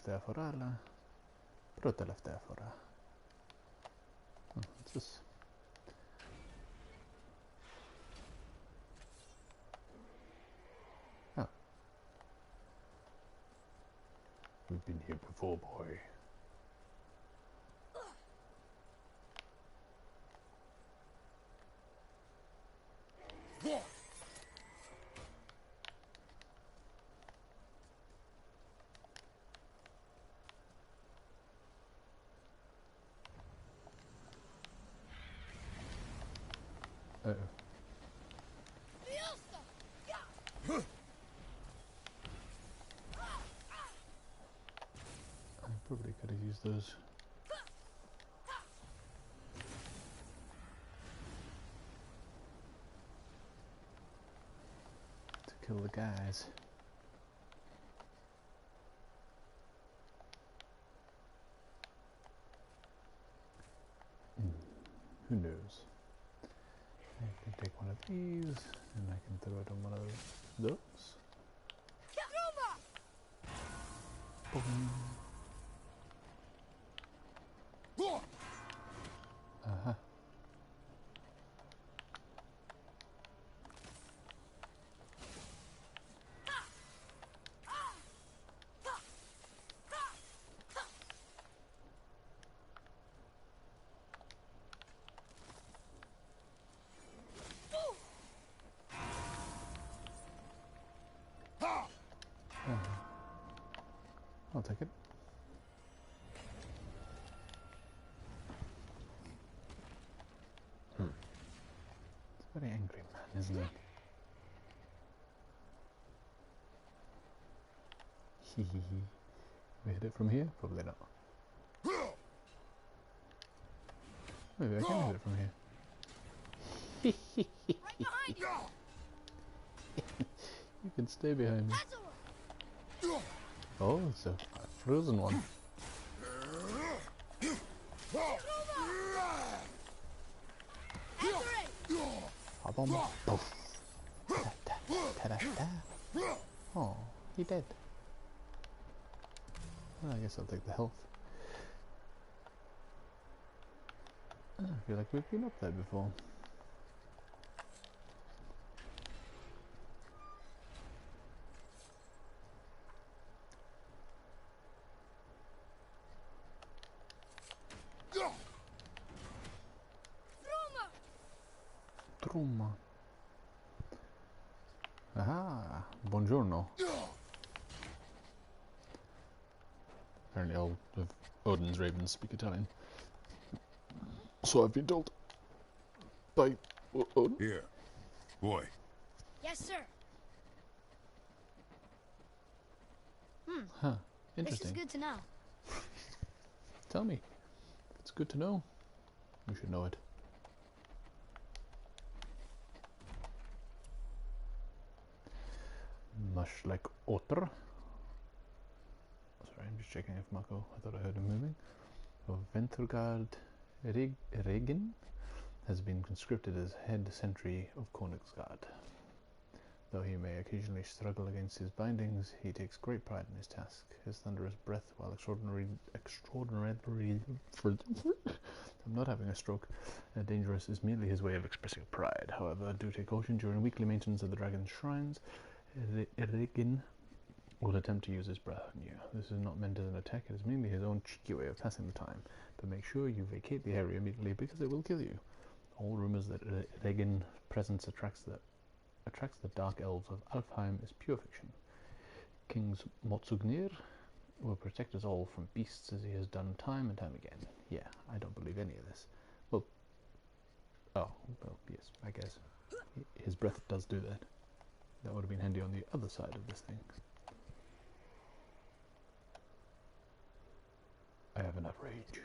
där för alla. Prata där för alla. What's this? Oh. We've been here before, boy. Uh-oh. I probably could have used those. To kill the guys. Who knows? I can take one of these, and I can throw it on one of those. Boom. Uh-huh. I'll take it. It's a very angry man, isn't it? Hehehe. We hit it from here? Probably not. Maybe I can hit it from here. Right behind you! You can stay behind me. Oh, it's a frozen one. Oh, he dead. Well, I guess I'll take the health. I feel like we've been up there before. Truma. Aha, buongiorno. Apparently all of Odin's ravens speak Italian. So I've been told. By Odin. Here, boy. Yes, sir. Huh, This interesting. is good to know. Tell me. It's good to know. We should know it. Much like otter. Sorry, I'm just checking if Mako, I thought I heard him moving. Ventergaard Regen has been conscripted as head sentry of Königsgard. Though he may occasionally struggle against his bindings, he takes great pride in his task. His thunderous breath, while extraordinarily I'm not having a stroke, dangerous, is merely his way of expressing pride. However, do take caution during weekly maintenance of the dragon's shrines. Regen will attempt to use his breath on you. This is not meant as an attack, it is mainly his own cheeky way of passing the time. But make sure you vacate the area immediately because it will kill you. All rumors that Regen's presence attracts the dark elves of Alfheim is pure fiction. King Motsugnir will protect us all from beasts as he has done time and time again. Yeah, I don't believe any of this. Well, yes, I guess. His breath does do that. That would have been handy on the other side of this thing. I have enough rage.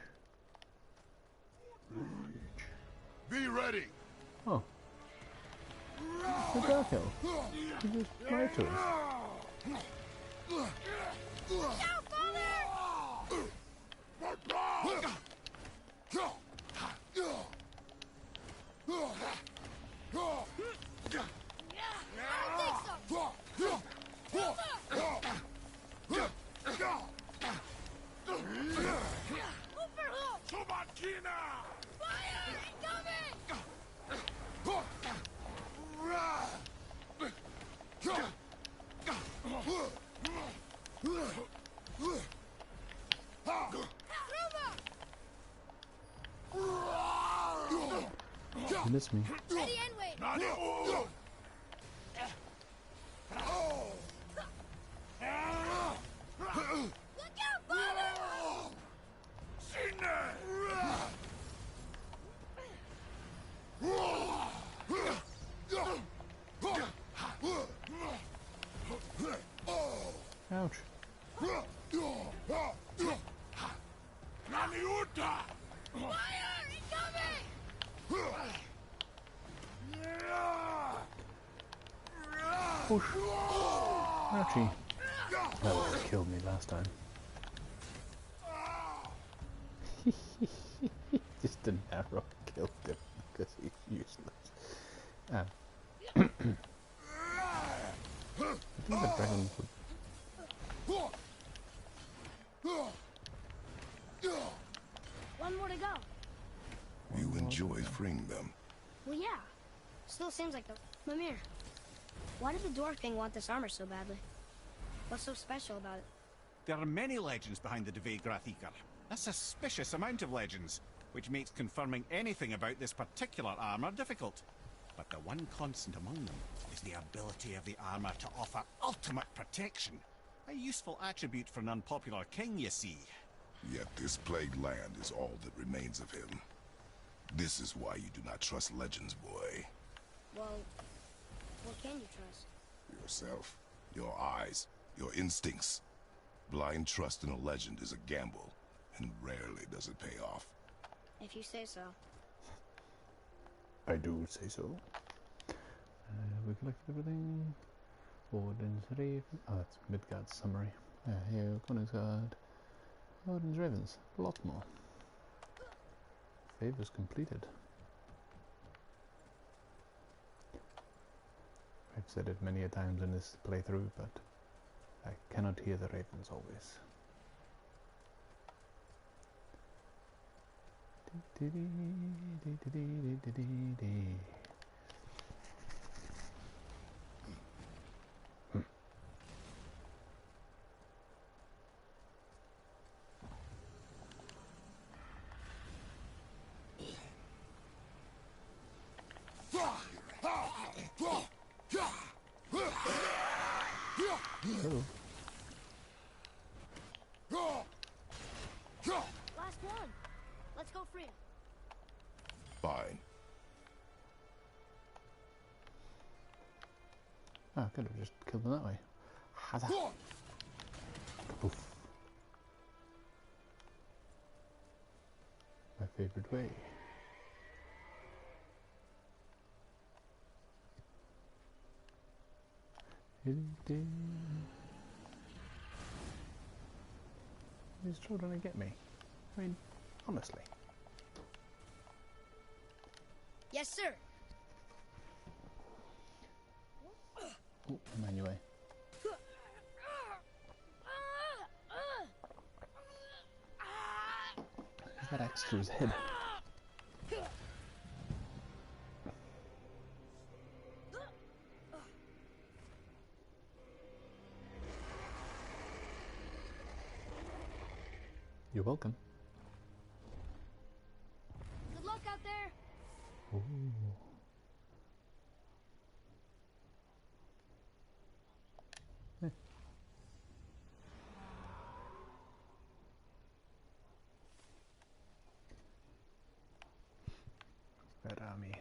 Rage. Be ready. Oh. The Dark Elf. He just lied to us. Shout, Father! I don't think so! You miss me. Ready and wait. Look out, father! Ouch. Fire! Incoming! Push. Ouchie. That would have killed me last time. Just an arrow killed him because he's useless. I think the dragons would... One more to go. You enjoy freeing them. Well, yeah. Still seems like the Mimir. Why did the dwarf king want this armor so badly? What's so special about it? There are many legends behind the Dve Grathikar. A suspicious amount of legends, which makes confirming anything about this particular armor difficult. But the one constant among them is the ability of the armor to offer ultimate protection. A useful attribute for an unpopular king, you see. Yet this plagued land is all that remains of him. This is why you do not trust legends, boy. Well, what can you trust? Yourself, your eyes, your instincts. Blind trust in a legend is a gamble, and rarely does it pay off. If you say so. I do say so. We collected everything. Odin's Raven. Oh, that's Midgard's summary. Here, Koningsguard. Odin's Ravens. A lot more. Favors completed. I've said it many a times in this playthrough, but I cannot hear the ravens always. Hello. Last one. Let's go free him. Fine. Oh, I could have just killed them that way. Hada. Poof. My favorite way. He's trying to get me. I mean, honestly. Yes, sir. Oh, Emmanuel. Is that axe to his head? You're welcome. Good luck out there. Ooh. Red army.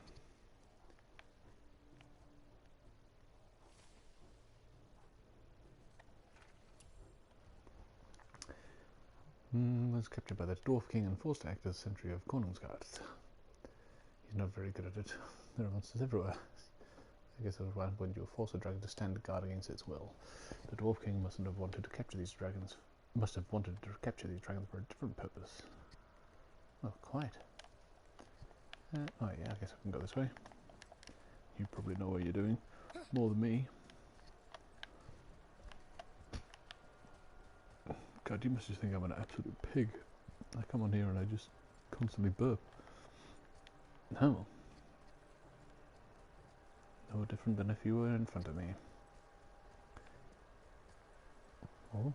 Was captured by the Dwarf King and forced to act as sentry of Koningsguard. He's not very good at it. There are monsters everywhere. I guess at one point you'll force a dragon to stand guard against its will. The Dwarf King must have wanted to capture these dragons for a different purpose. Oh, quite. Oh yeah, I guess I can go this way. You probably know what you're doing. More than me. God, you must just think I'm an absolute pig. I come on here and I just constantly burp. No. No different than if you were in front of me. Oh,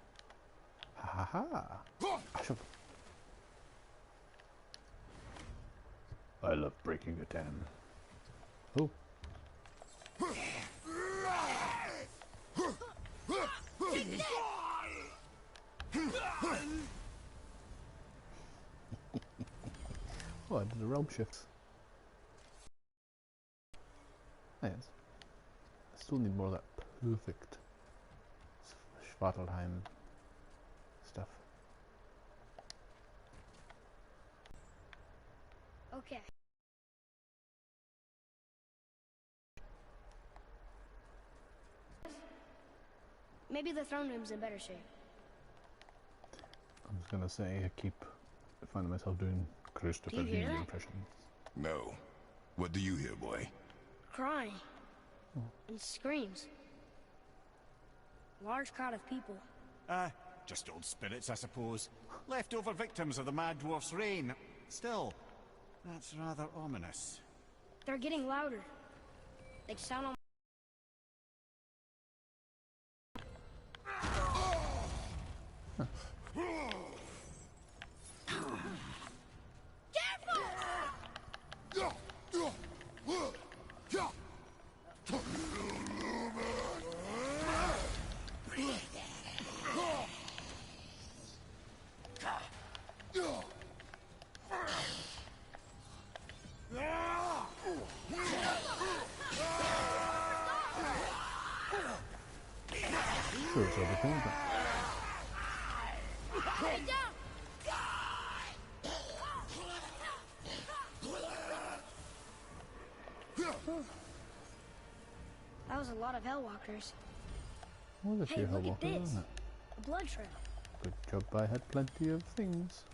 Haha! I love breaking a dam. Oh. Oh, I did a realm shift. Yes. I still need more of that perfect Schwartelheim stuff. Okay. Maybe the throne room's in better shape. I was gonna say, I keep finding myself doing Christopher Do you hear Lee that? impressions. No. What do you hear, boy? Crying. And screams. Large crowd of people. Just old spirits, I suppose. Leftover victims of the Mad Dwarf's reign. Still, that's rather ominous. They're getting louder. They sound almost... Sure, it's overkill, but That was a lot of Hellwalkers. was a few Hey, look at Hellwalkers, this. wasn't it? A blood trail. Good job, I had plenty of things.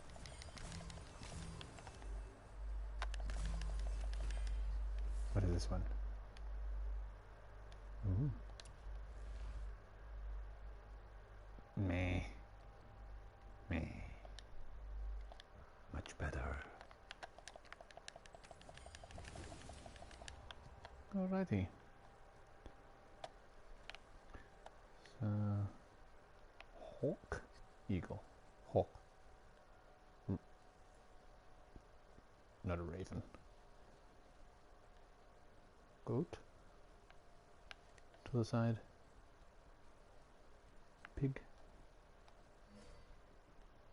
What is this one? Ooh. Meh. Meh. Much better. Alrighty. So, hawk? Eagle. Hawk. Not a raven. Goat. To the side. Pig.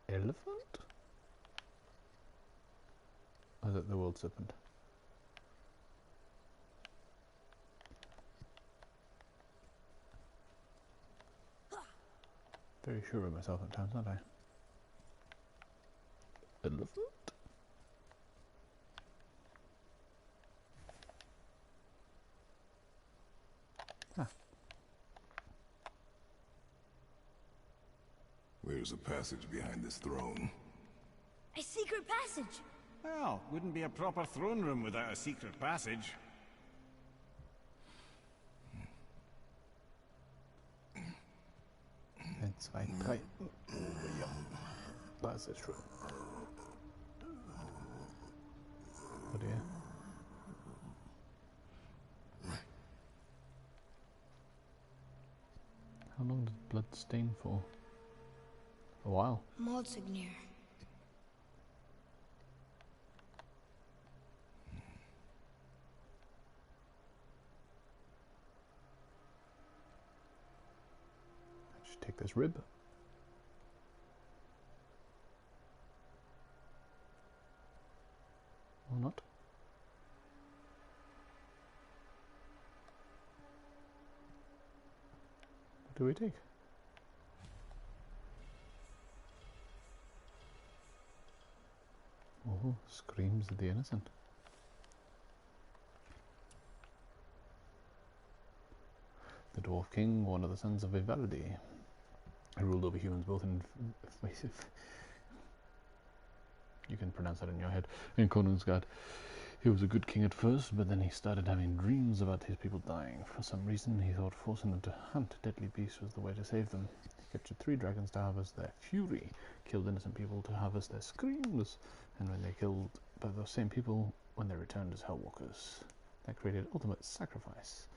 Elephant? Or is it the world serpent? Very sure of myself at times, aren't I? Elephant? Ah. Where's the passage behind this throne? A secret passage. Well, wouldn't be a proper throne room without a secret passage. That's right. Right. Yeah. That's it, true. Oh dear. How long did blood stain for? A while. Moldsignir. I should take this rib. Or not. What do we take? Oh, screams of the innocent. The Dwarf King, one of the sons of Vivaldi, who ruled over humans both in... You can pronounce that in your head. In Konungsgard. He was a good king at first, but then he started having dreams about his people dying. For some reason, he thought forcing them to hunt deadly beasts was the way to save them. He captured 3 dragons to harvest their fury, killed innocent people to harvest their screams, and when they killed by those same people, when they returned as Hellwalkers. That created ultimate sacrifice.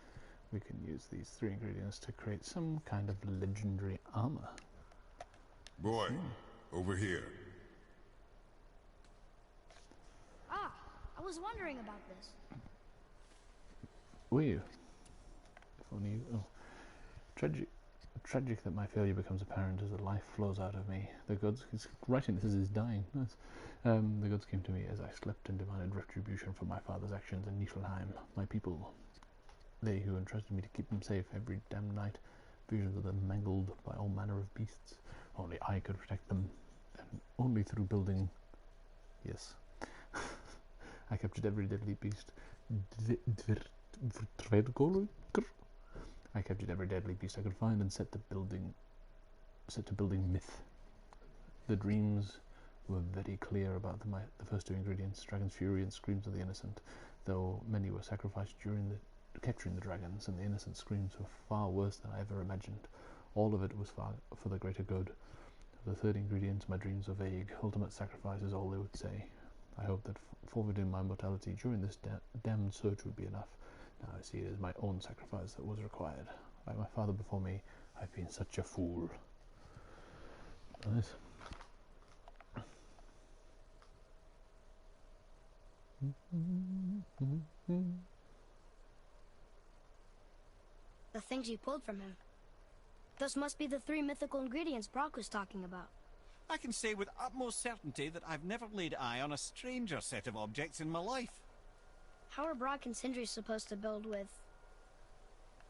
We can use these 3 ingredients to create some kind of legendary armor. Boy, over here. Ah, I was wondering about this. Were you? If only you. Oh. Tragic that my failure becomes apparent as the life flows out of me. The gods, he's writing this as he's dying. Nice. The gods came to me as I slept and demanded retribution for my father's actions in Niflheim. My people, they who entrusted me to keep them safe every damn night, visions of them mangled by all manner of beasts. Only I could protect them, and only through building. Yes, I captured every deadly beast. I captured every deadly beast I could find and set to building myth. The dreams were very clear about the first two ingredients: dragon's fury and screams of the innocent. Though many were sacrificed during capturing the dragons, and the innocent screams were far worse than I ever imagined. All of it was for the greater good. Of the third ingredient, my dreams were vague. Ultimate sacrifice is all they would say. I hoped that forfeiting my mortality during this damned search would be enough. Now I see it as my own sacrifice that was required. Like my father before me, I've been such a fool. Nice. The things you pulled from him. Those must be the 3 mythical ingredients Brock was talking about. I can say with utmost certainty that I've never laid eye on a stranger set of objects in my life. How are Brock and Sindri supposed to build with...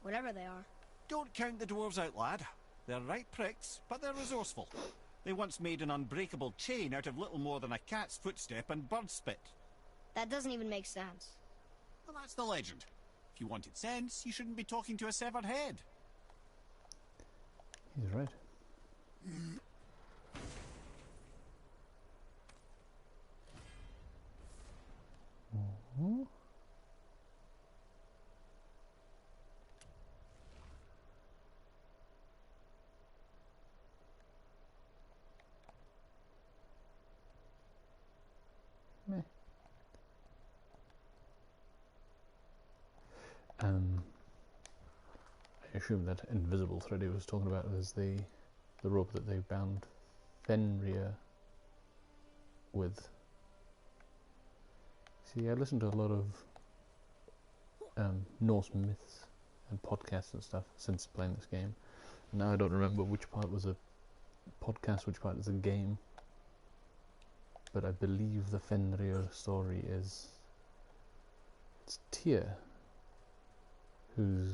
whatever they are? Don't count the dwarves out, lad. They're right pricks, but they're resourceful. They once made an unbreakable chain out of little more than a cat's footstep and bird spit. That doesn't even make sense. Well, that's the legend. If you wanted sense, you shouldn't be talking to a severed head. He's right. Mm-hmm. Meh. I assume that invisible thread he was talking about is the rope that they bound Fenrir with. See, I listened to a lot of Norse myths and podcasts and stuff since playing this game. Now I don't remember which part was a podcast, which part is a game. But I believe the Fenrir story is... it's Tyr who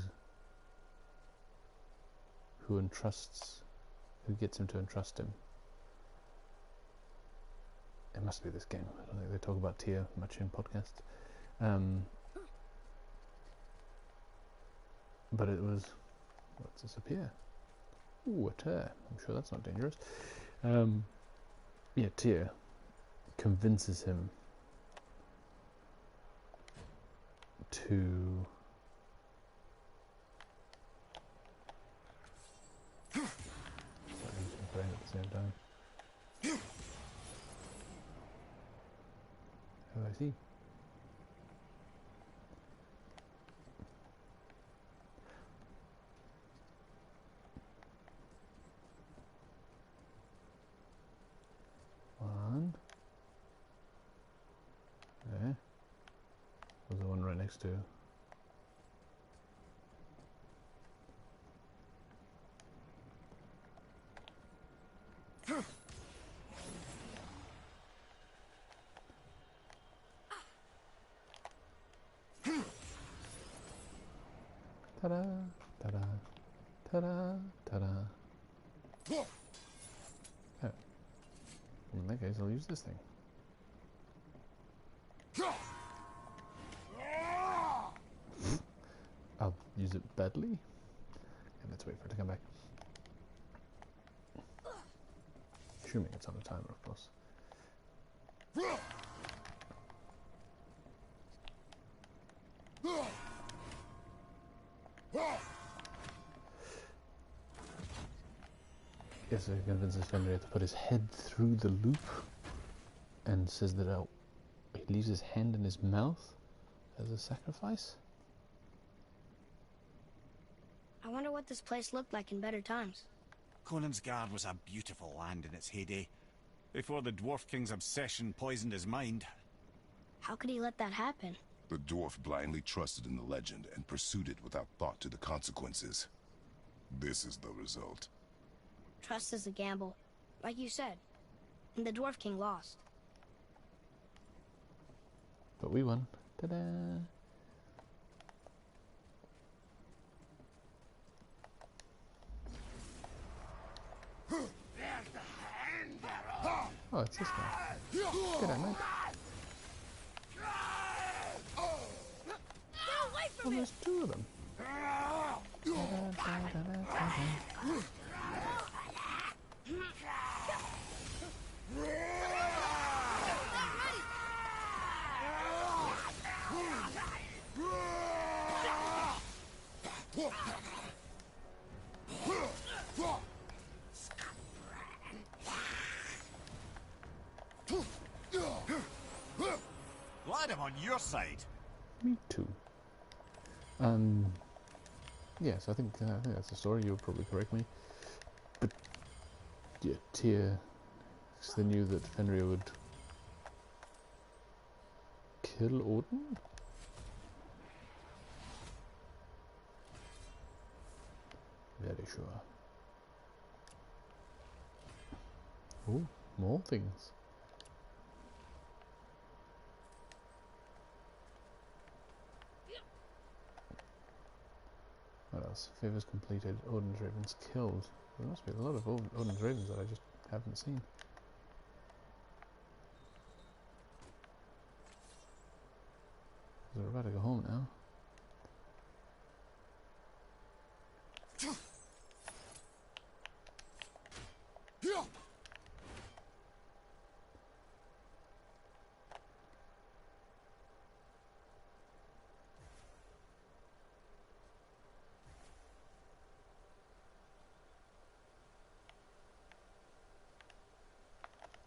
gets him to entrust him. It must be this game. I don't think they talk about Tyr much in podcasts. But it was... what's this up here? Ooh, a tear. I'm sure that's not dangerous. Yeah, Tyr convinces him to... playing at the same time. Oh, I see. One. There. There's the one right next to. Ta-da, ta-da, ta-da, ta-da. Oh. In that case, I'll use this thing. I'll use it badly. And let's wait for it to come back. Assuming it's on a timer, of course. Yes, so he convinces Fenrir to put his head through the loop and says that he leaves his hand in his mouth as a sacrifice. I wonder what this place looked like in better times. Conan's Guard was a beautiful land in its heyday, before the Dwarf King's obsession poisoned his mind. How could he let that happen? The dwarf blindly trusted in the legend and pursued it without thought to the consequences. This is the result. Trust is a gamble, like you said. And the Dwarf King lost. But we won. Ta-da! Oh, it's this guy. Get out, mate. Get away Oh, from me! there's two of them. Glad I'm on your side. Me too. Yes, I think that's the story. You'll probably correct me. But yeah, Tyr, they knew that Fenrir would kill Odin. Very sure. Oh, more things. What else? Favors completed. Odin's ravens killed. There must be a lot of Odin's ravens that I just haven't seen. We're about to go home now.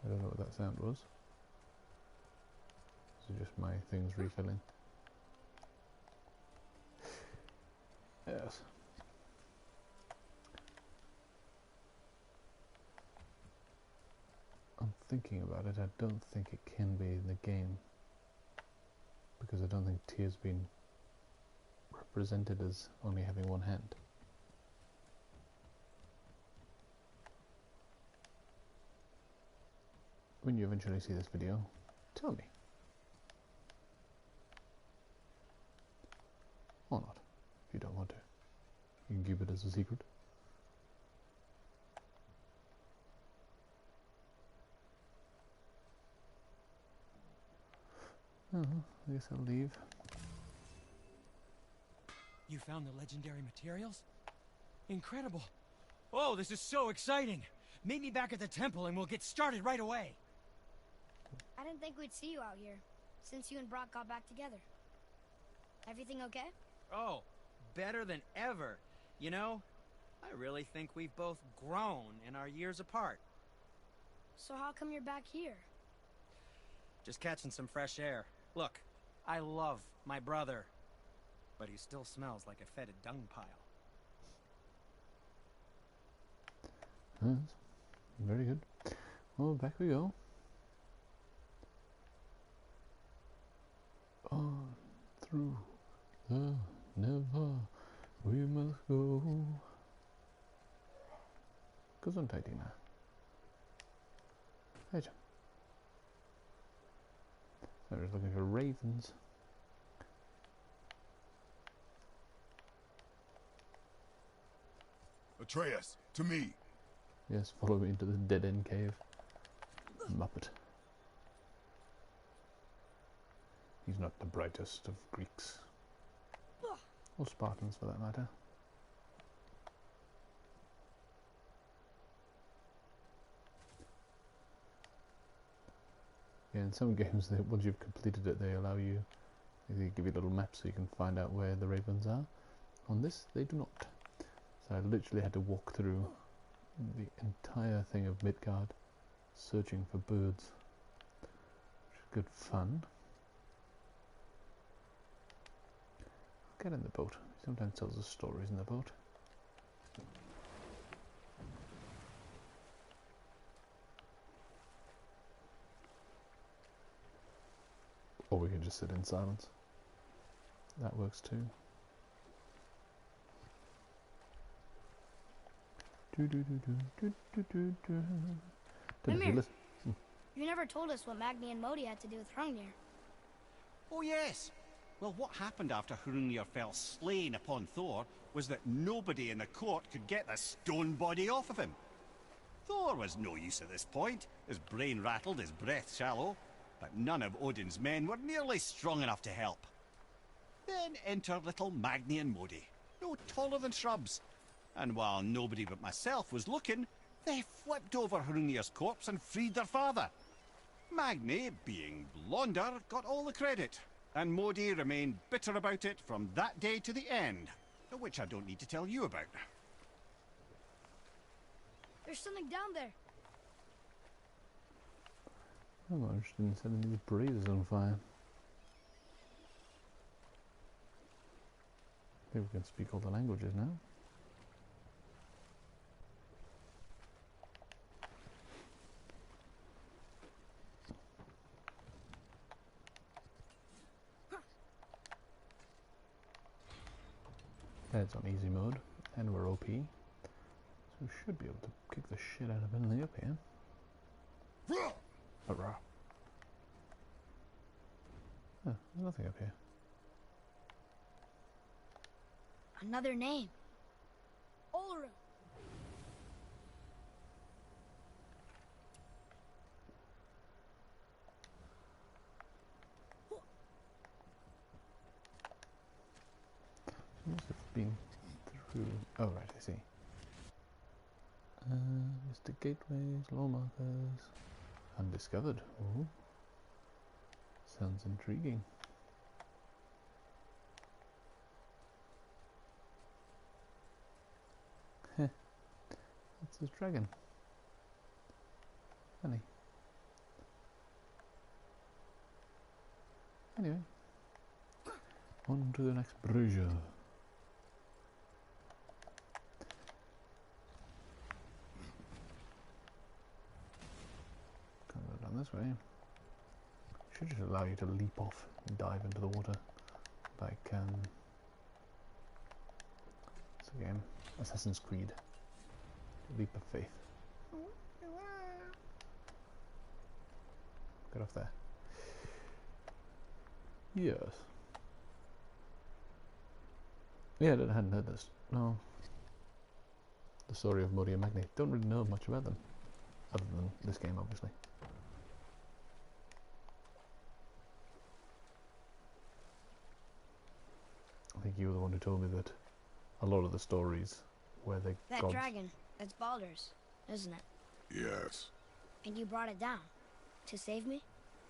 I don't know what that sound was. This is just my things refilling. Yes. I'm thinking about it. I don't think it can be in the game. Because I don't think Tyr's been represented as only having one hand. When you eventually see this video, tell me. Or not, if you don't want to. You can keep it as a secret. Oh, I guess I'll leave. You found the legendary materials? Incredible. Oh, this is so exciting. Meet me back at the temple and we'll get started right away. I didn't think we'd see you out here, since you and Brock got back together. Everything okay? Oh, better than ever. You know, I really think we've both grown in our years apart. So how come you're back here? Just catching some fresh air. Look, I love my brother, but he still smells like a fetid dung pile. Yes, very good. Well, back we go. On through the never we must go. Gesundheit, Dina. Hey, John. So I was looking for ravens. Atreus, to me. Yes, follow me into the dead-end cave. Muppet. He's not the brightest of Greeks. Or Spartans, for that matter. Yeah, in some games, once you've completed it, they allow you, they give you a little map so you can find out where the ravens are. On this, they do not. So I literally had to walk through the entire thing of Midgard, searching for birds. Which is good fun. Get in the boat. He sometimes tells us stories in the boat. Or we can just sit in silence. That works too. Mimir, you never told us what Magni and Modi had to do with Hrungnir. Oh yes. Well, what happened after Hrungnir fell slain upon Thor was that nobody in the court could get the stone body off of him. Thor was no use at this point, his brain rattled, his breath shallow, but none of Odin's men were nearly strong enough to help. Then enter little Magni and Modi, no taller than shrubs, and while nobody but myself was looking, they flipped over Hrungnir's corpse and freed their father. Magni, being blonder, got all the credit, and Modi remained bitter about it from that day to the end, which I don't need to tell you about. There's something down there. I'm not interested in setting these breezes on fire. I think we can speak all the languages now. It's on easy mode, and we're OP, so we should be able to kick the shit out of anything up here. Hurrah! Oh, there's nothing up here. Another name. Olru. Must have been through. Oh, right, I see. Mr. Gateways, law markers. Undiscovered. Oh. Sounds intriguing. Heh. That's his dragon. Funny. Anyway. On to the next bridge. This way. Should just allow you to leap off and dive into the water, like what's the game? Assassin's Creed. Leap of faith. Get off there. Yes. Yeah, I hadn't heard this. No. The story of Modi and Magni. Don't really know much about them, other than this game, obviously. I think you were the one who told me that a lot of the stories where the That gods... dragon, that's Baldur's, isn't it? Yes. And you brought it down to save me?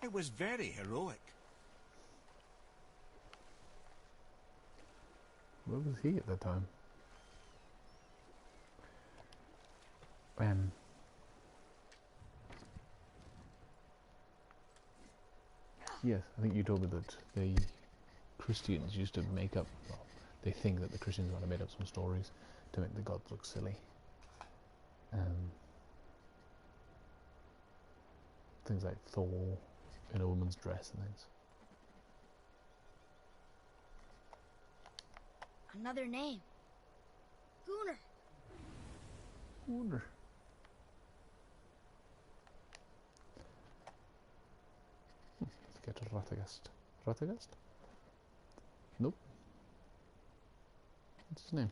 It was very heroic. Where was he at that time? Yes, I think you told me that the Christians used to make up, well, they think that the Christians might have made up some stories to make the gods look silly. Things like Thor in a woman's dress and things. Another name. Gunnar. Wonder. Let's get to Radagast. Radagast? Nope. What's his name?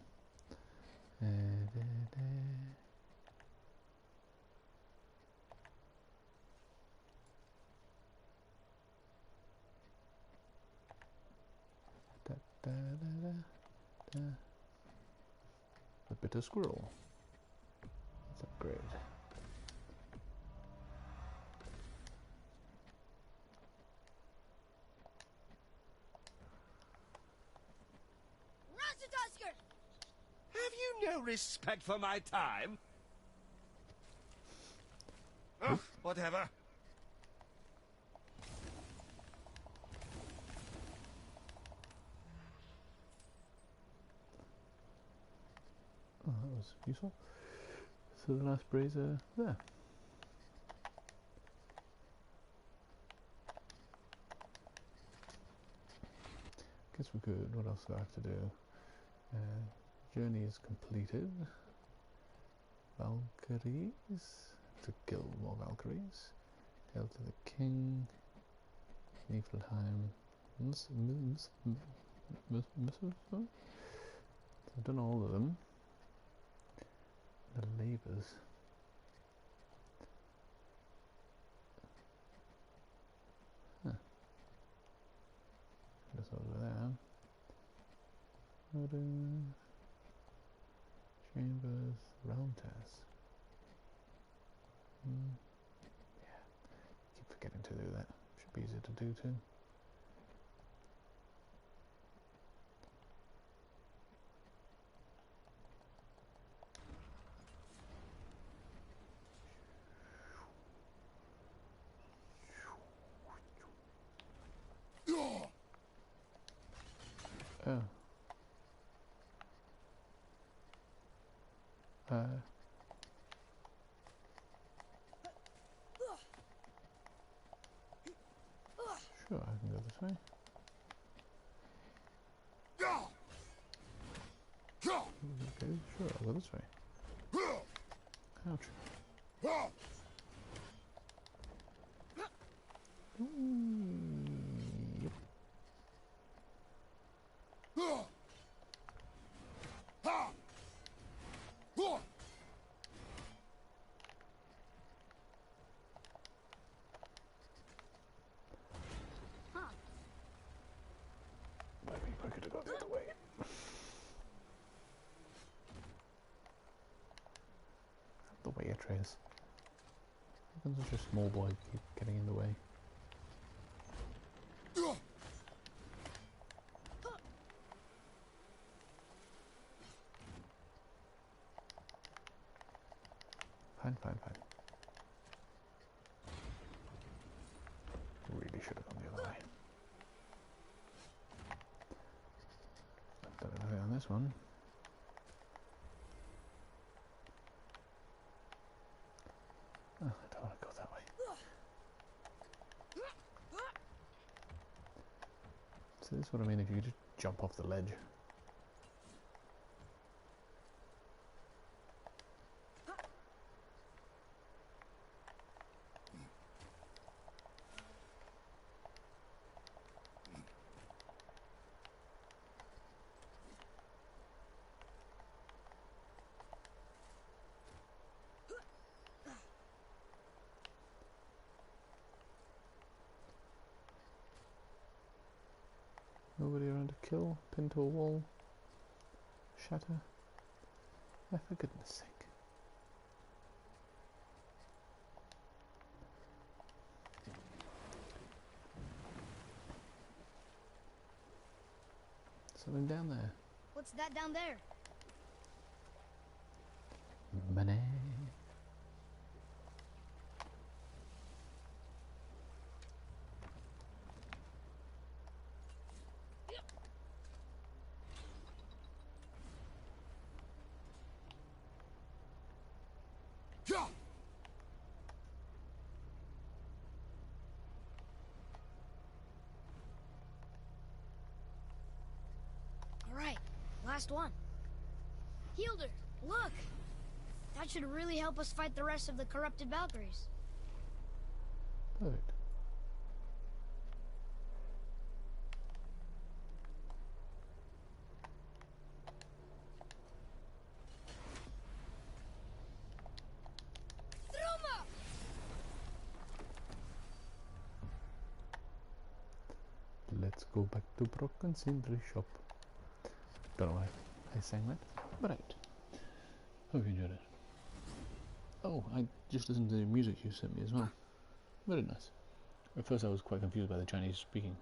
The bitter squirrel. Let's upgrade. Have you no respect for my time? Oh, whatever. Oh, that was useful. So the last brazier there. Guess we could. What else do I have to do? Journey is completed. Valkyries. To kill more Valkyries. Hail to the King. Niflheim. I've done all of them. The labours. Huh. Just over there. Chambers, round test. Yeah, keep forgetting to do that. Should be easier to do too. Oh. Sure, I can go this way. Okay, sure, I'll go this way. Ouch. Yep. Might be quicker to go the other way. The way Atreus. How can such a small boy keep getting in the way? Fine. Really should have gone the other way. I've done everything on this one. Oh, I don't want to go that way. So this is what I mean if you just jump off the ledge. Nobody around to kill, pin to a wall, shatter. Oh, for goodness sake. Something down there. What's that down there? Money. Alright, last one. Healed her! Look! That should really help us fight the rest of the corrupted Valkyries. Perfect. Let's go back to Broken Sindri shop. Don't know why I sang that, but right. Hope you enjoyed it. Oh, I just listened to the music you sent me as well. Very nice. At first I was quite confused by the Chinese speaking.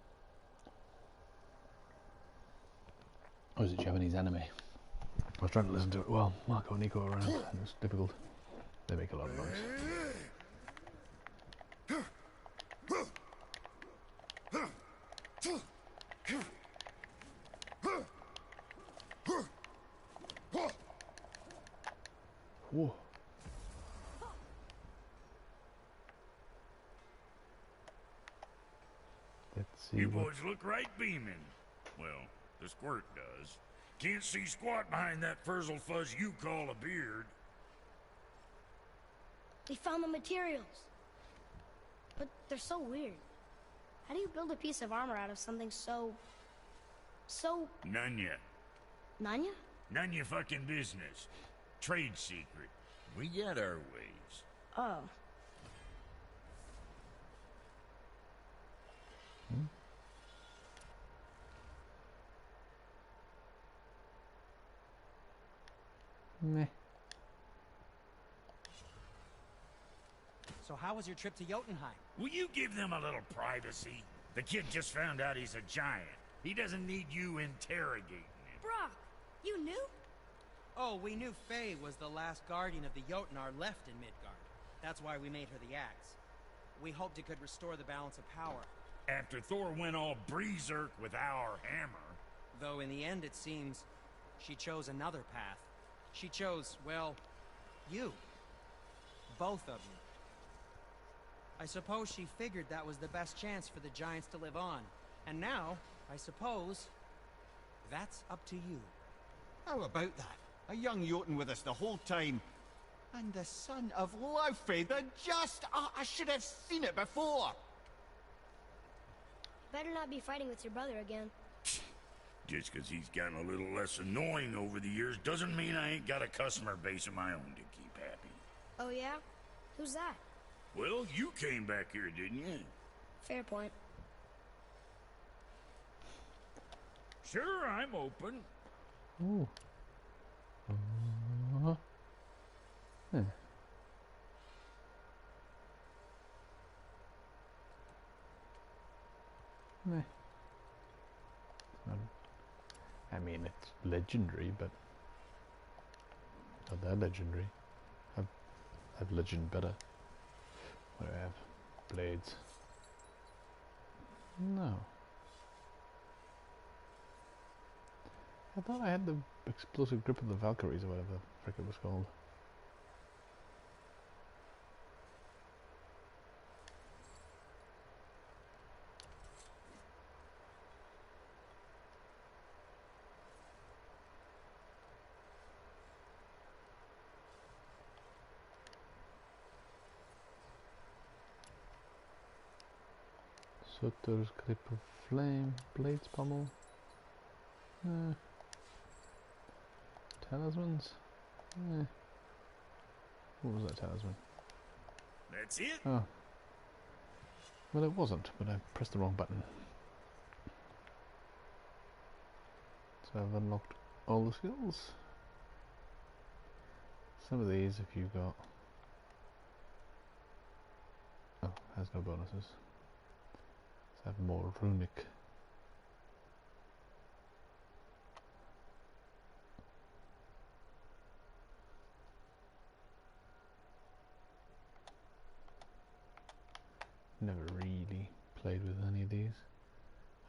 Or is it Japanese anime? I was trying to listen to it while Marco and Nico were around, and it was difficult. They make a lot of noise. Whoa. Let's see. You boys look right beaming. Well, the squirt does. Can't see squat behind that frizzled fuzz you call a beard. We found the materials. But they're so weird. How do you build a piece of armor out of something so... None yet. Nanya? None your fucking business. Trade secret. We got our ways. Oh. Meh. So how was your trip to Jotunheim? Will you give them a little privacy? The kid just found out he's a giant. He doesn't need you interrogating him. Brock, you knew? Oh, we knew Faye was the last guardian of the Jotnar left in Midgard. That's why we made her the axe. We hoped it could restore the balance of power. After Thor went all berserk with our hammer. Though in the end it seems she chose another path. She chose, well, you. Both of you. I suppose she figured that was the best chance for the giants to live on. And now, I suppose, that's up to you. How about that? A young Jotun with us the whole time. And the son of Laufey, the just... I should have seen it before. Better not be fighting with your brother again. Just 'cause he's gotten a little less annoying over the years doesn't mean I ain't got a customer base of my own to keep happy. Oh yeah? Who's that? Well, you came back here, didn't you? Fair point. Sure, I'm open. Ooh. Yeah. Meh. I mean, it's legendary, but not that legendary. I've legend better. What do I have? Blades. No. I thought I had the explosive grip of the Valkyries or whatever the frick it was called. Sutter's grip of flame, blades pommel. Talismans? What was that talisman? That's it? Oh. Well, it wasn't, but I pressed the wrong button. So I've unlocked all the skills. Some of these, if you got... Oh, has no bonuses. Let's have more runic. Never really played with any of these.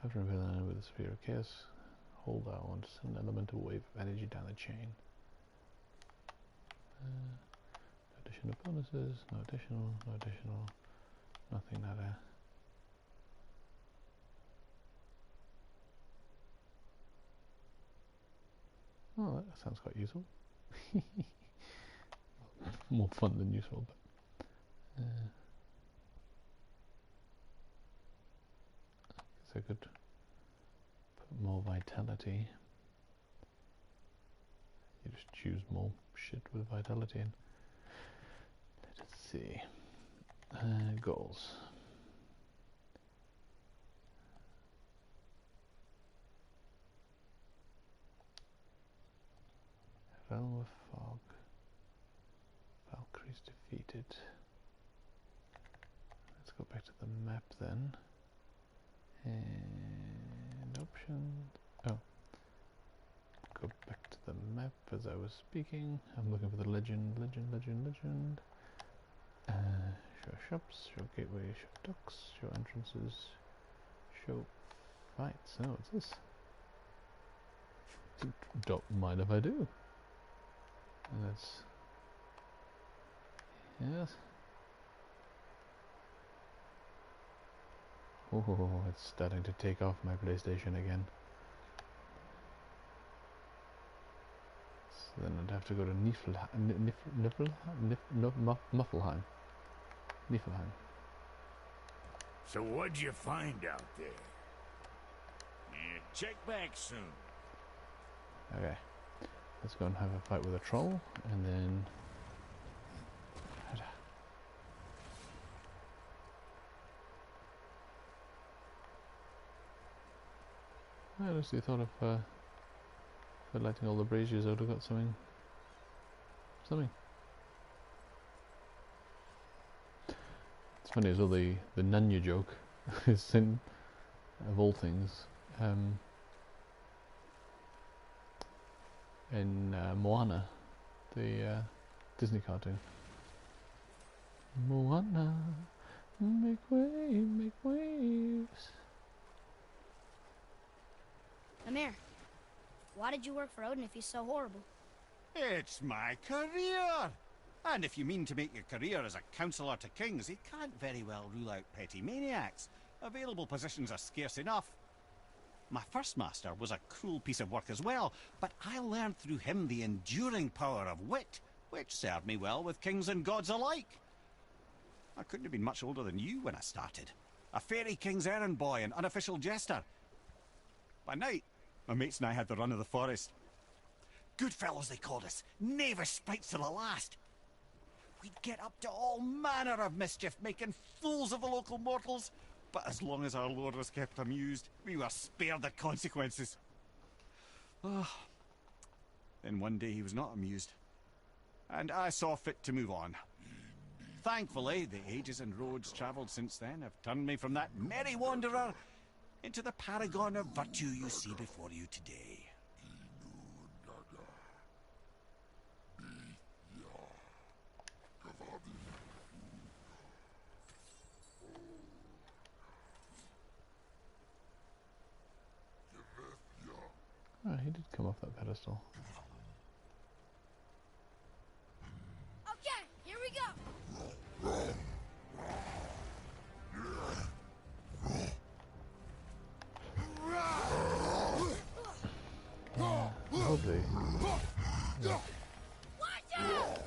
After repelling with the sphere of chaos, hold down to send an elemental wave of energy down the chain. No additional bonuses, no additional, nothing nada. Oh, that sounds quite useful. More fun than useful, but I could put more vitality. You just choose more shit with vitality in. Let's see. Goals. Realm of Fog. Valkyries defeated. Let's go back to the map then. And options. Oh. Go back to the map as I was speaking. I'm looking for the legend. Show shops, show gateway, show docks, show entrances, show fights. Oh, what's this? Don't mind if I do. And that's... Yes. Oh, it's starting to take off my PlayStation again. So then I'd have to go to Muffleheim. Niflheim. So what'd you find out there? Yeah, check back soon. Okay. Let's go and have a fight with a troll, and then... I honestly thought if lighting all the braziers, I would have got something. It's funny as well, the Nanya joke is in, of all things, in Moana, the Disney cartoon. Moana, make waves. Amir, why did you work for Odin if he's so horrible? It's my career! And if you mean to make your career as a counsellor to kings, he can't very well rule out petty maniacs. Available positions are scarce enough. My first master was a cruel piece of work as well, but I learned through him the enduring power of wit, which served me well with kings and gods alike. I couldn't have been much older than you when I started. A fairy king's errand boy and unofficial jester. By night, my mates and I had the run of the forest. Good fellows they called us, knavish sprites to the last. We'd get up to all manner of mischief, making fools of the local mortals. But as long as our lord was kept amused, we were spared the consequences. Then one day he was not amused, and I saw fit to move on. Thankfully, the ages and roads travelled since then have turned me from that merry wanderer into the paragon of virtue you see before you today. Oh, he did come off that pedestal. Okay, here we go! Lovely. Yeah. Watch out!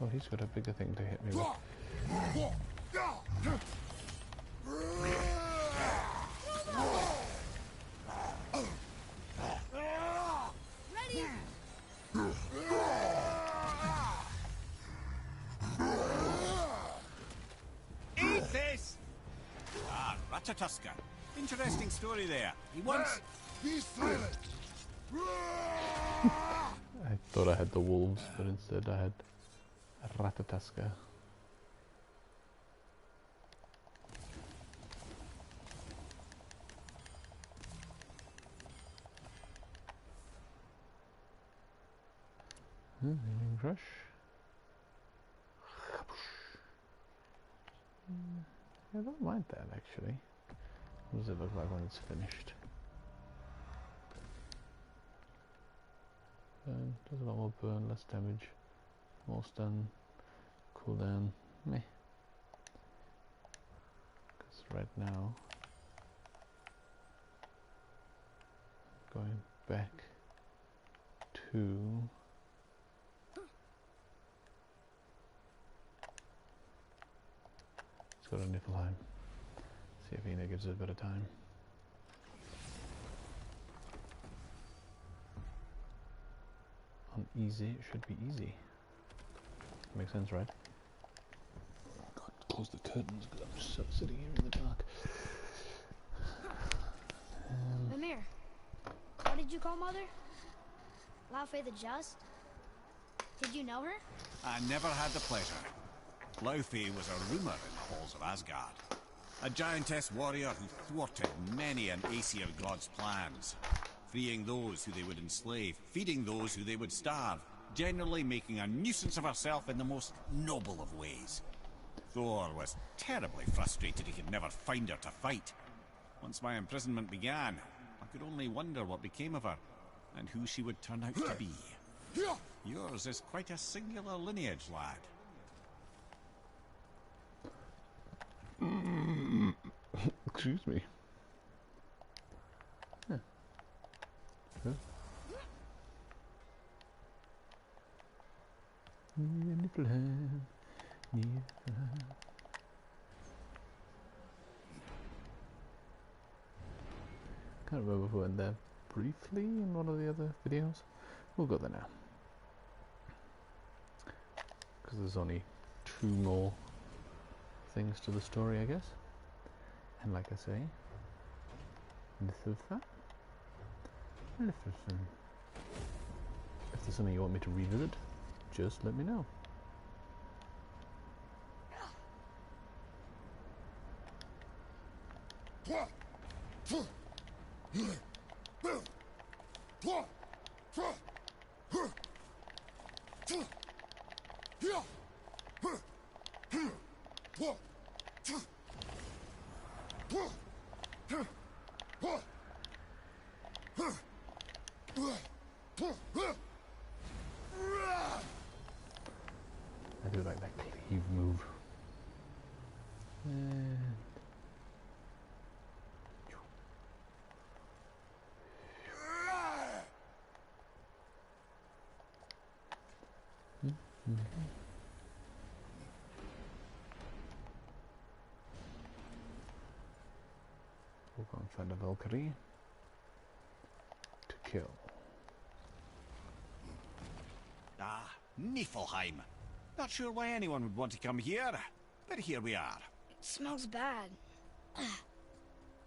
Oh, he's got a bigger thing to hit me with. Ready? Eat this! Ah, Ratatoska. Interesting story there. He once... Be silent! I thought I had the wolves, but instead I had Ratataska. Crush. I don't mind that actually. What does it look like when it's finished? Burn, does a lot more burn, less damage, more stun, cooldown, meh. Because right now, going back to let's go to Niflheim. See if Ina gives it a bit of time. On easy, it should be easy. Makes sense, right? God, close the curtains because I'm just sitting here in the dark. Mimir, what did you call Mother? Laufey the Just? Did you know her? I never had the pleasure. Laufey was a rumour in the halls of Asgard. A giantess warrior who thwarted many an Aesir god's plans. Freeing those who they would enslave, feeding those who they would starve, generally making a nuisance of herself in the most noble of ways. Thor was terribly frustrated he could never find her to fight. Once my imprisonment began, I could only wonder what became of her, and who she would turn out to be. Yours is quite a singular lineage, lad. Excuse me. Niflheim. Can't remember if we went there briefly in one of the other videos. We'll go there now. Because there's only 2 more things to the story, I guess. And like I say, Niflheim. Niflheim. If there's something you want me to revisit, just let me know. I do like that cleave move. And we'll go and find a Valkyrie to kill. Ah, Niflheim. Not sure why anyone would want to come here, but here we are. It smells bad.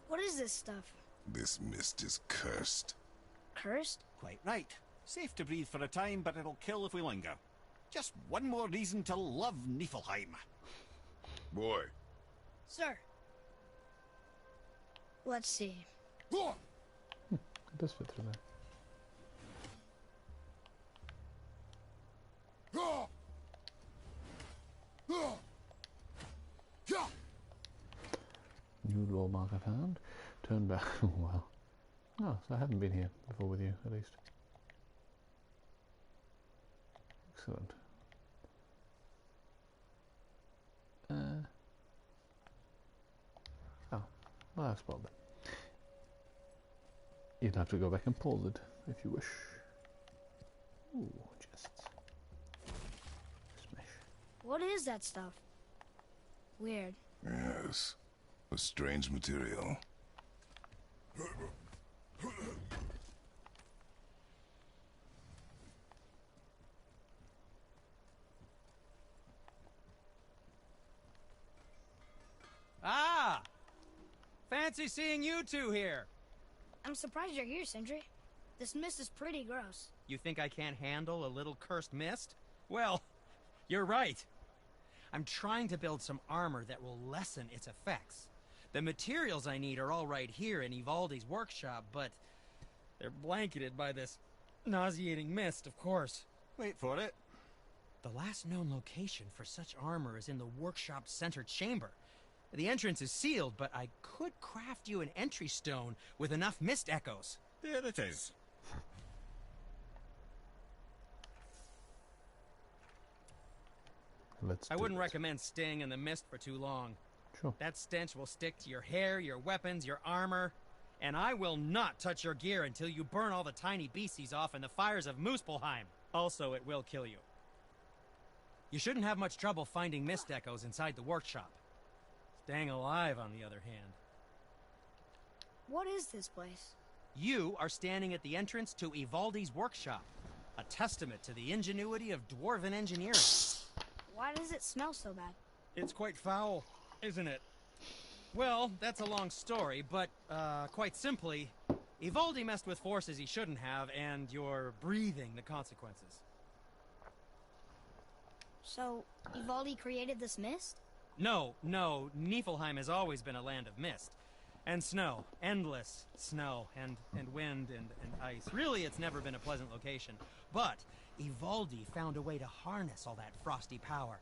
What is this stuff? This mist is cursed. Cursed? Quite right. Safe to breathe for a time, but it'll kill if we linger. Just one more reason to love Niflheim. Boy. Sir. Let's see. It does fit through there. New law marker found. Turn back. Oh, wow. Oh, so I haven't been here before with you, at least. Excellent. Oh, well, I've spotted it. You'd have to go back and pause it, if you wish. Ooh, chests. Smash. What is that stuff? Weird. Yes. A strange material. Ah! Fancy seeing you two here. I'm surprised you're here, Sindri. This mist is pretty gross. You think I can't handle a little cursed mist? Well, you're right. I'm trying to build some armor that will lessen its effects. The materials I need are all right here in Ivaldi's workshop, but they're blanketed by this nauseating mist, of course. Wait for it. The last known location for such armor is in the workshop's center chamber. The entrance is sealed, but I could craft you an entry stone with enough mist echoes. There it is. I wouldn't recommend staying in the mist for too long. Sure. That stench will stick to your hair, your weapons, your armor, and I will not touch your gear until you burn all the tiny beasties off in the fires of Muspelheim. Also, it will kill you. You shouldn't have much trouble finding mist echoes inside the workshop. Staying alive, on the other hand. What is this place? You are standing at the entrance to Ivaldi's workshop, a testament to the ingenuity of dwarven engineering. Why does it smell so bad? It's quite foul, isn't it? Well, that's a long story, but, quite simply, Ivaldi messed with forces he shouldn't have, and you're breathing the consequences. So, Ivaldi created this mist? No, Niflheim has always been a land of mist. And snow. Endless snow, and wind, and ice. Really, it's never been a pleasant location. But Ivaldi found a way to harness all that frosty power,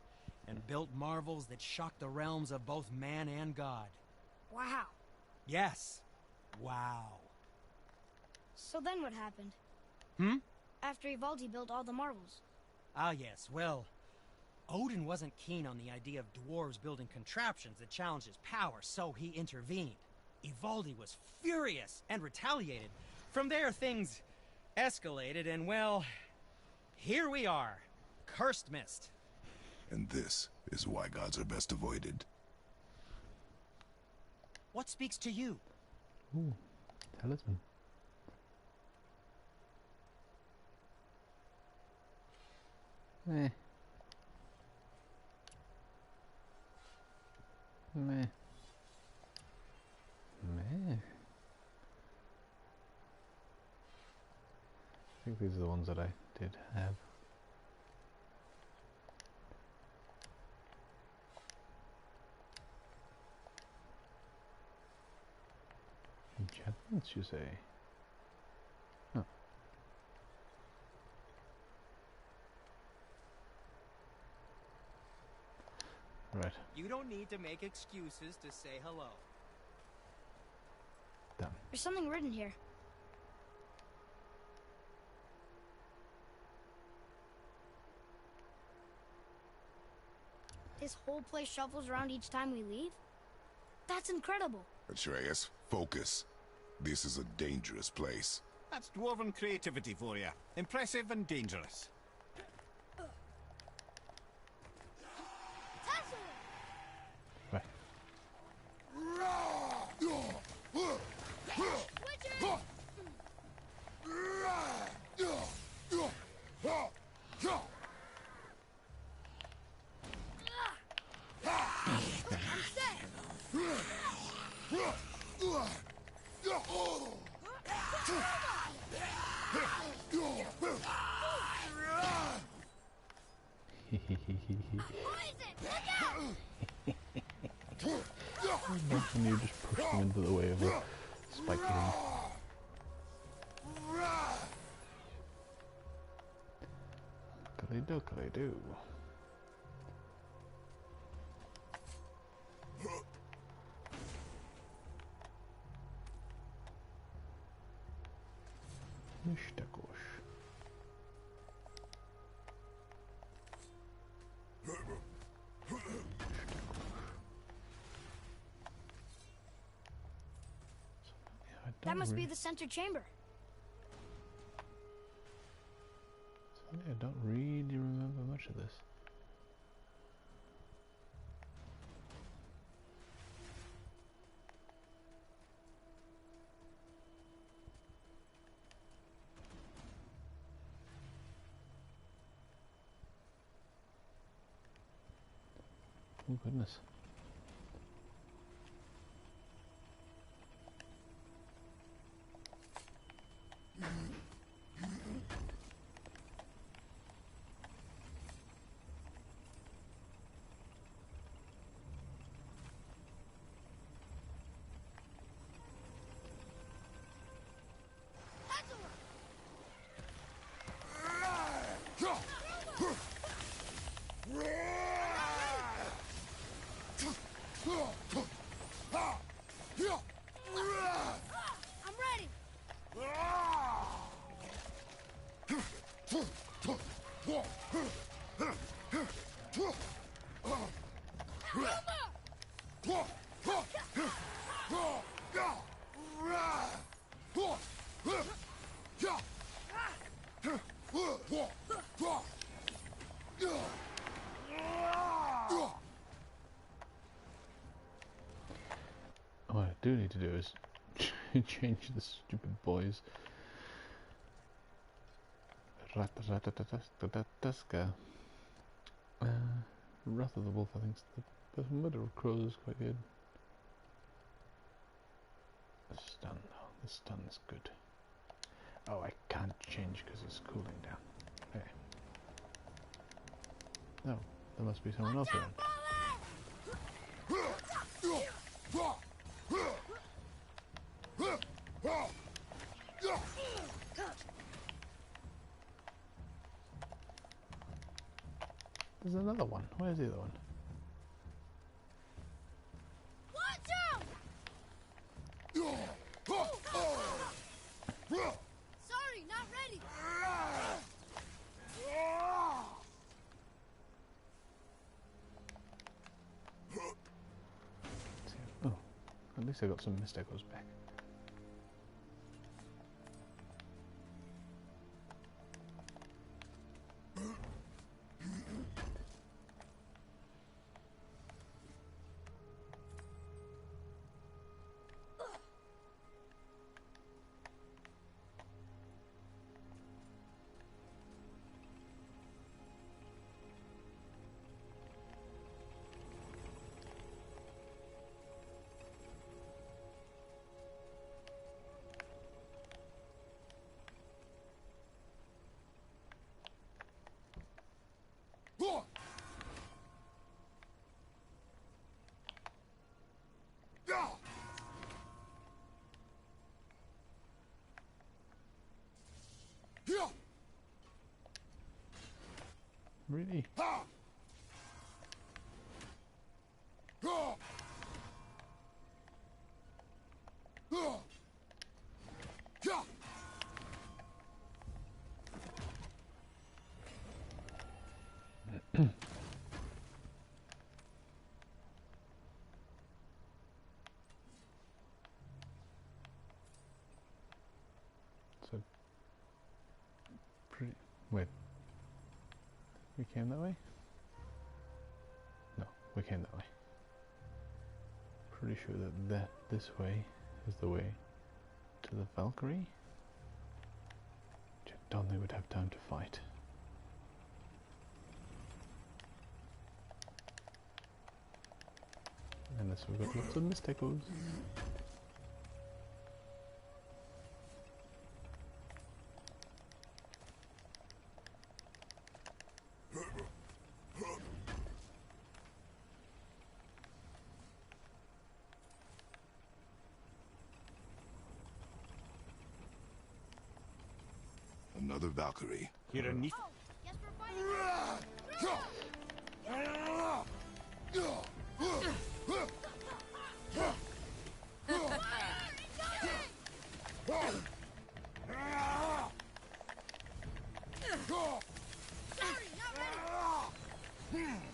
and built marvels that shocked the realms of both man and god. Wow. Yes. Wow. So then what happened? After Ivaldi built all the marvels? Ah, yes, well, Odin wasn't keen on the idea of dwarves building contraptions that challenged his power, so he intervened. Ivaldi was furious and retaliated. From there, things escalated, and well, here we are, cursed mist. And this is why gods are best avoided. What speaks to you? Ooh, talisman. Meh. Meh. Meh. I think these are the ones that I did have. Enchantments, you say? Huh. Right. You don't need to make excuses to say hello. Done. There's something written here. This whole place shuffles around each time we leave? That's incredible. Atreus, focus. This is a dangerous place. That's dwarven creativity for you. Impressive and dangerous. Right. And you just push them into the way of a spike beam. Dookly-dookly-doo. Mishtakosh. That must be the center chamber. I don't really remember much of this. Oh goodness. I'm ready. What I do need to do is change the stupid boys. Ratatatatataska. Wrath of the Wolf, I think the Murder of Crows is quite good. The stun though, the stun is good. Oh, I can't change because it's cooling down. Okay. No, there must be someone else around. There's another one. Where's the other one? Watch out! Sorry, not ready. Oh, at least I got some mist echoes back. Really? So, pretty. Wait. We came that way? No, we came that way. Pretty sure that this way is the way to the Valkyrie. Which I don't think we'd have time to fight. Unless we've got lots of mistakes. Another Valkyrie. Here in Neath. Oh, guess we're fighting.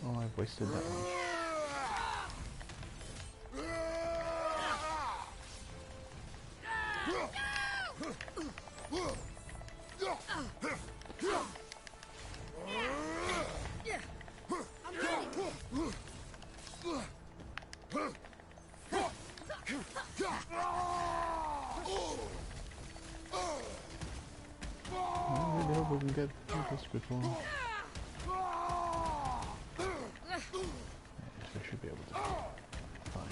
Oh, I've wasted that one. I really hope we can get through this before. Yes, we should be able to. Fine.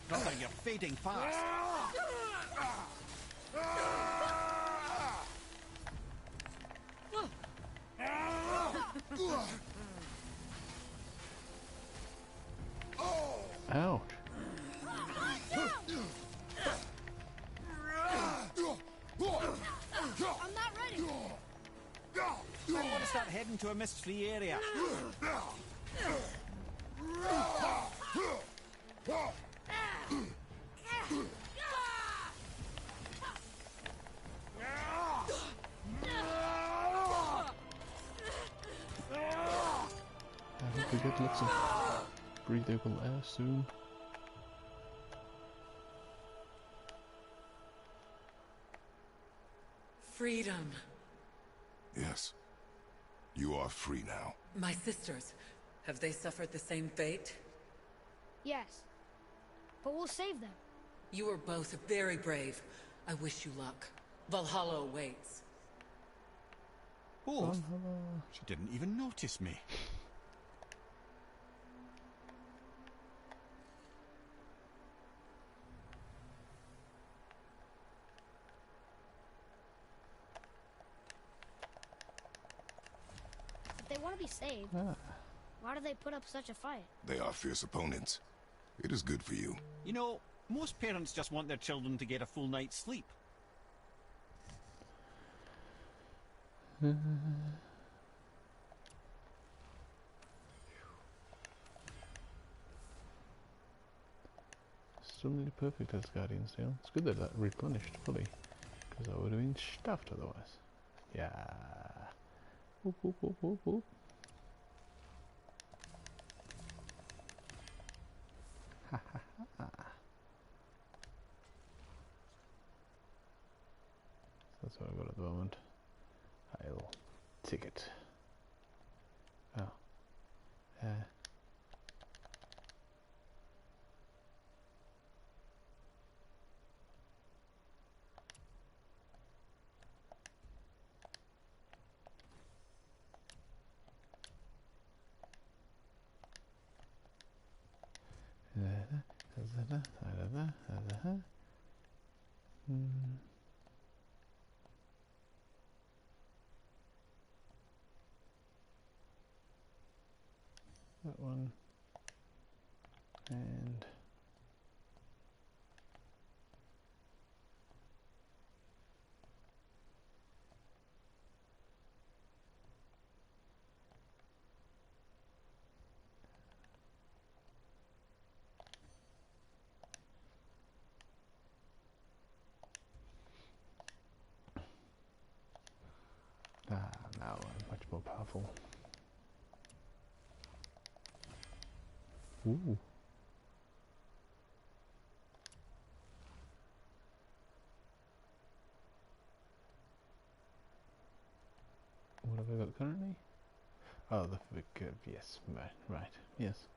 Not like you're fading fast. Ouch. I'm not ready. I want to start heading to a mist-free area. I hope we get lots of breathable air soon. Freedom. Yes. You are free now. My sisters, have they suffered the same fate? Yes, but we'll save them. You are both very brave. I wish you luck. Valhalla awaits. Oh, she didn't even notice me. If they want to be saved, why do they put up such a fight? They are fierce opponents. It is good for you. You know, most parents just want their children to get a full night's sleep. Still nearly perfect as Guardian's Tale. It's good that replenished fully, because I would have been stuffed otherwise. Yeah. Whoop, whoop, whoop, whoop, whoop. Ha ha ha. That's what I've got at the moment. I'll take it. Oh. That one and Ah, now I'm much more powerful. Ooh. What have I got currently? Oh, the curve. Yes, right. Yes.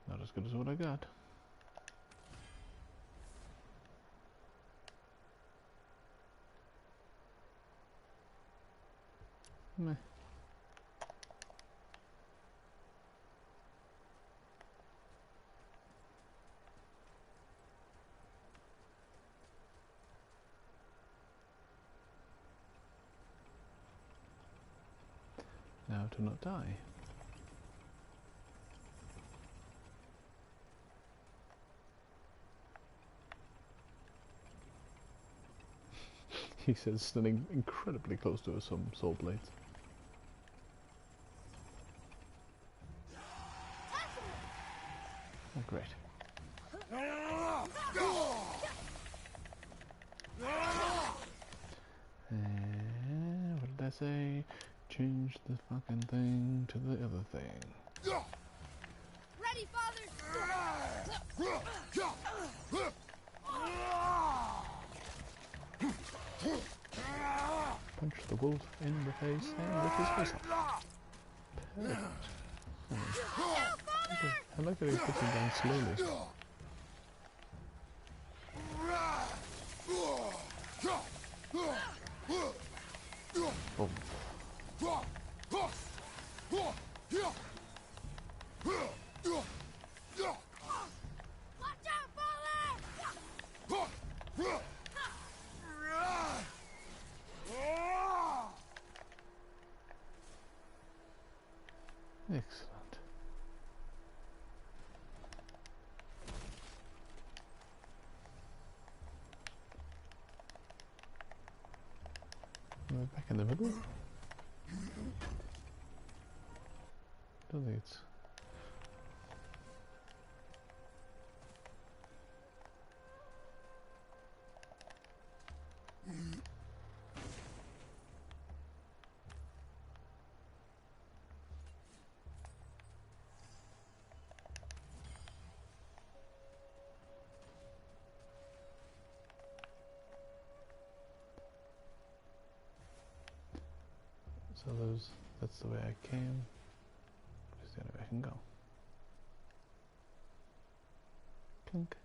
Not as good as what I got. Meh. Now to not die. He says, standing incredibly close to some soul blades. Oh, great. What did I say? Change the fucking thing to the other thing. Ready, Father! Punch the wolf in the face and rip his face off. Perfect. I like that he's pushing down slowly. Oh. Watch out, Father! Excellent. Am I back in the middle? Don't think it's... So that's the way I came. It's the only way I can go. Clink.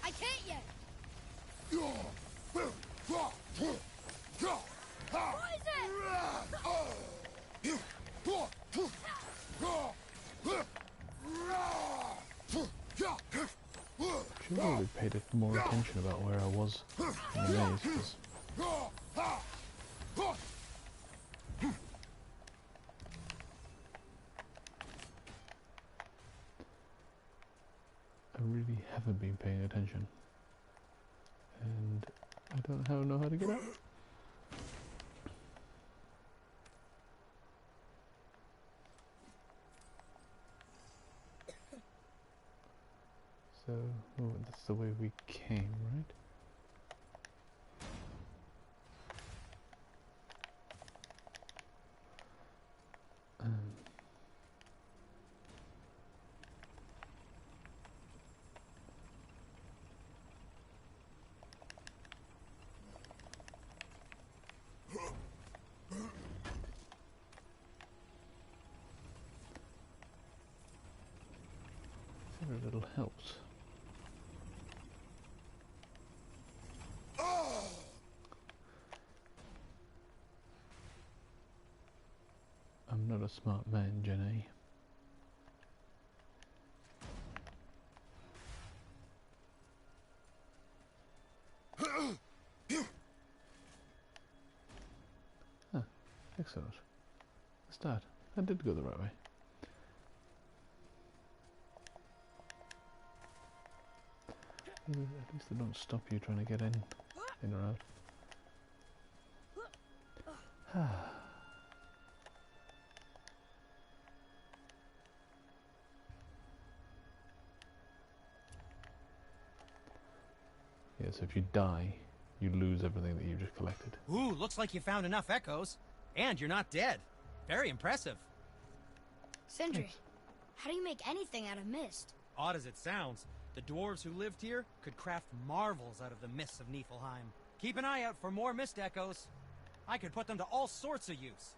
I can't yet! Should have really paid more attention about where I was in the maze, because I really haven't been paying attention, and I don't know how to get out. So, oh, that's the way we came, right? Very little helps. I'm not a smart man, Jenny. Ah, excellent. Start. I did go the right way. At least they don't stop you trying to get in or out. Yes, if you die, you lose everything that you just collected. Ooh, looks like you found enough echoes. And you're not dead. Very impressive. Sindri, Thanks. how do you make anything out of mist? Odd as it sounds, the dwarves who lived here could craft marvels out of the mists of Niflheim. Keep an eye out for more mist echoes. I could put them to all sorts of use.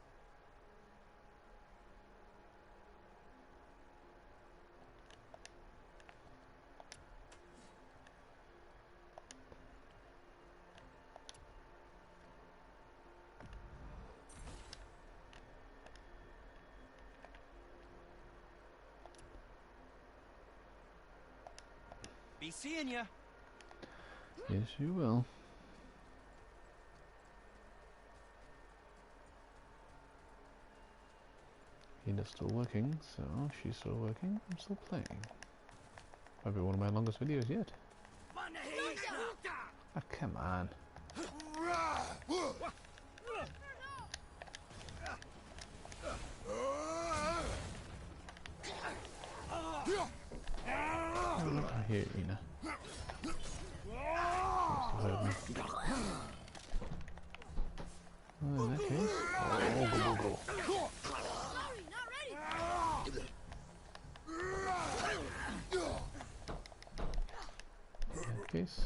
Be seeing ya. Yes, you will. Ina's still working, so she's still working, I'm still playing. Might be one of my longest videos yet. Ah, come on. Oh, look, I hear Ina. Oh, in that case, go. Sorry, not ready. In that case,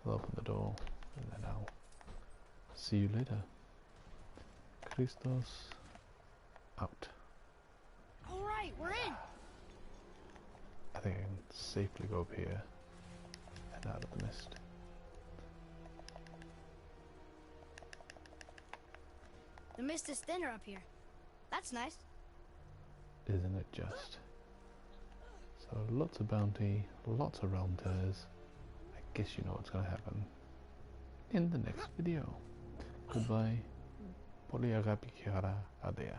I'll open the door and then I'll see you later. Christos out. All right, we're in. I think I can safely go up here and out of the mist. The mist is thinner up here. That's nice. Isn't it just? So lots of bounty, lots of realm tears. I guess you know what's going to happen in the next video. Goodbye. Poliagapikara Adea.